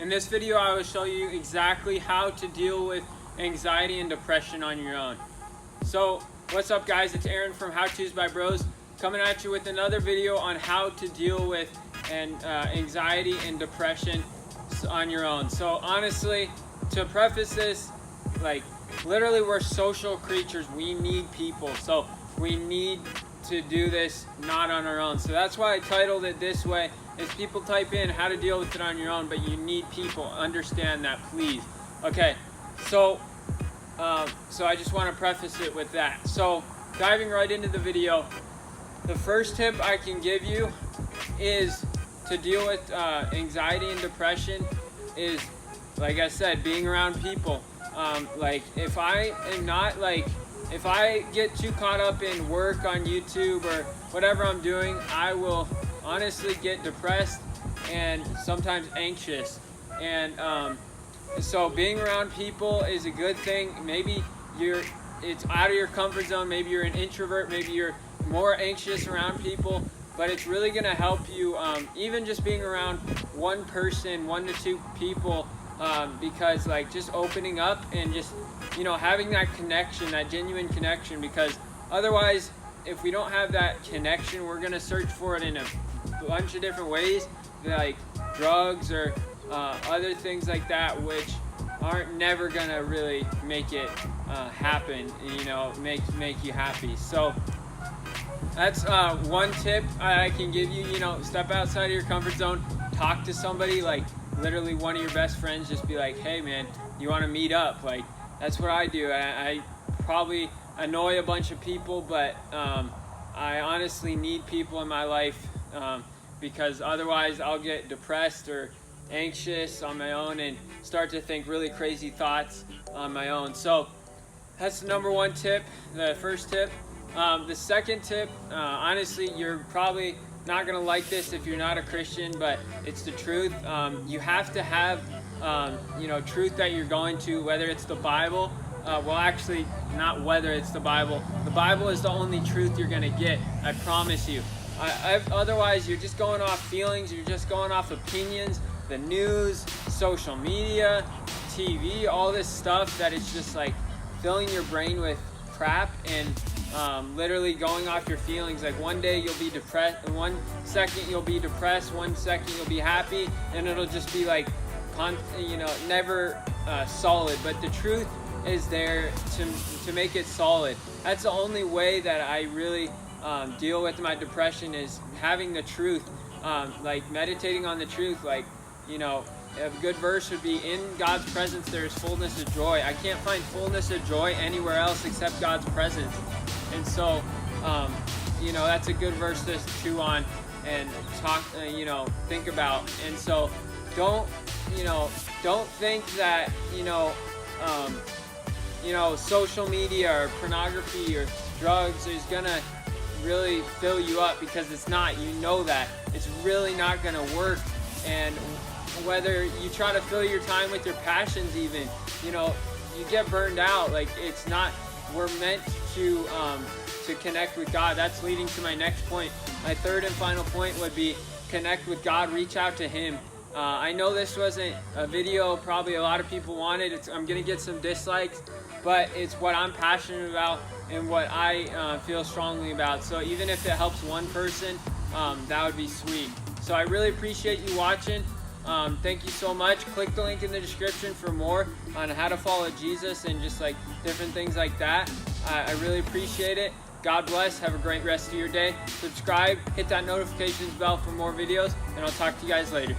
In this video, I will show you exactly how to deal with anxiety and depression on your own. So, what's up guys? It's Aaron from How To's by Bros, coming at you with another video on how to deal with anxiety and depression on your own. So honestly, to preface this, literally we're social creatures. We need people. So we need to do this not on our own. So that's why I titled it this way. Is people type in how to deal with it on your own, but you need people. Understand that, please. Okay, so I just want to preface it with that. So diving right into the video, the first tip I can give you is to deal with anxiety and depression is, like I said, being around people. If I get too caught up in work on YouTube or whatever I'm doing, I will honestly get depressed and sometimes anxious. And so being around people is a good thing. Maybe it's out of your comfort zone. Maybe you're an introvert. Maybe you're more anxious around people. But it's really going to help you, even just being around one person, 1 to 2 people, because just opening up and just, having that connection, that genuine connection, because otherwise, if we don't have that connection, we're going to search for it in a bunch of different ways, like drugs or other things like that, which aren't never going to really make it happen, make you happy. So that's one tip I can give you. Step outside of your comfort zone, talk to somebody, literally one of your best friends. Just be like, hey man, you want to meet up? That's what I do. I probably annoy a bunch of people, but I honestly need people in my life, because otherwise I'll get depressed or anxious on my own and start to think really crazy thoughts on my own. So that's the number one tip, the first tip. The second tip, honestly, you're probably not going to like this if you're not a Christian, but it's the truth. You have to have, truth that you're going to, whether it's the Bible. Well, actually, not whether it's the Bible. The Bible is the only truth you're going to get, I promise you. Otherwise, you're just going off feelings, you're just going off opinions, the news, social media, TV, all this stuff that it's just filling your brain with crap and literally going off your feelings. One day you'll be depressed, 1 second you'll be depressed, 1 second you'll be happy, and it'll just be never solid. But the truth is there to make it solid. That's the only way that I really deal with my depression, is having the truth, meditating on the truth. A good verse would be, in God's presence there is fullness of joy. I can't find fullness of joy anywhere else except God's presence. And so, that's a good verse to chew on and talk, think about. And so don't think that, social media or pornography or drugs is gonna really fill you up, because it's not. That it's really not gonna work. And whether you try to fill your time with your passions, even, you get burned out. It's not. We're meant to connect with God. That's leading to my next point. My third and final point would be connect with God. Reach out to Him. I know this wasn't a video probably a lot of people wanted. I'm gonna get some dislikes, but it's what I'm passionate about and what I feel strongly about. So even if it helps one person, that would be sweet. So I really appreciate you watching. Thank you so much. Click the link in the description for more on how to follow Jesus and just different things like that. I really appreciate it. God bless. Have a great rest of your day. Subscribe, hit that notifications bell for more videos, and I'll talk to you guys later.